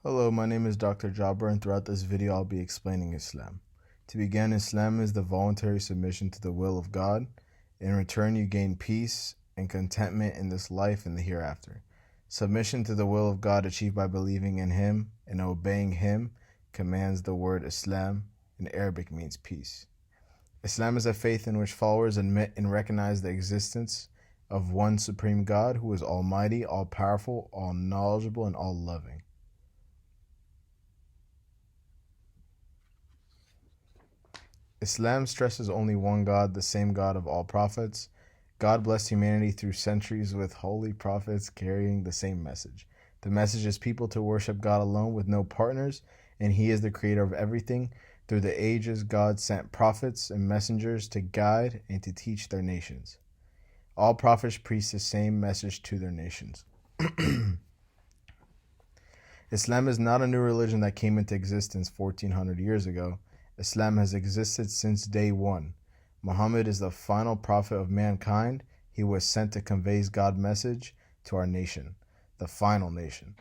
Hello, my name is Dr. Jabbar, and throughout this video I'll be explaining Islam. To begin, Islam is the voluntary submission to the will of God. In return, you gain peace and contentment in this life and the hereafter. Submission to the will of God achieved by believing in Him and obeying Him commands the word Islam. In Arabic means peace. Islam is a faith in which followers admit and recognize the existence of one supreme God who is almighty, all-powerful, all-knowledgeable, and all-loving. Islam stresses only one God, the same God of all prophets. God blessed humanity through centuries with holy prophets carrying the same message. The message is people to worship God alone with no partners, and He is the creator of everything. Through the ages, God sent prophets and messengers to guide and to teach their nations. All prophets preach the same message to their nations. Islam is not a new religion that came into existence 1400 years ago. Islam has existed since day one. Muhammad is the final prophet of mankind. He was sent to convey God's message to our nation, the final nation.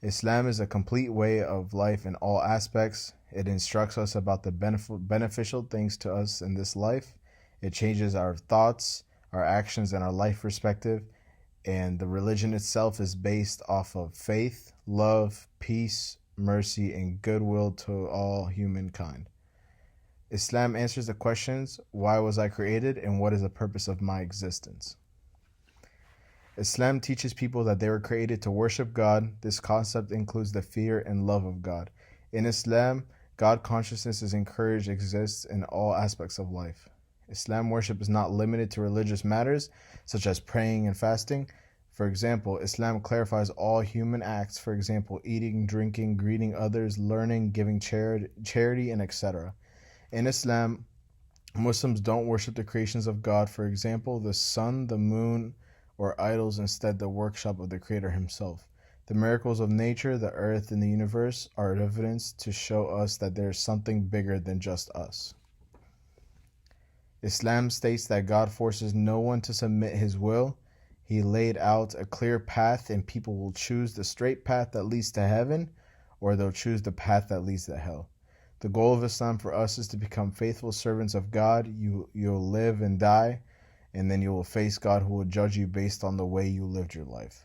Islam is a complete way of life in all aspects. It instructs us about the beneficial things to us in this life. It changes our thoughts, our actions, and our life perspective. And the religion itself is based off of faith, love, peace, mercy, and goodwill to all humankind. Islam answers the questions, why was I created and what is the purpose of my existence? Islam teaches people that they were created to worship God. This concept includes the fear and love of God. In Islam, God consciousness is encouraged, exists in all aspects of life. Islam worship is not limited to religious matters such as praying and fasting. For example, Islam clarifies all human acts, for example, eating, drinking, greeting others, learning, giving charity, and etc. In Islam, Muslims don't worship the creations of God, for example, the sun, the moon, or idols, instead the workshop of the Creator Himself. The miracles of nature, the earth, and the universe are evidence to show us that there is something bigger than just us. Islam states that God forces no one to submit His will. He laid out a clear path, and people will choose the straight path that leads to heaven, or they'll choose the path that leads to hell. The goal of Islam for us is to become faithful servants of God. You'll live and die, and then you will face God, who will judge you based on the way you lived your life.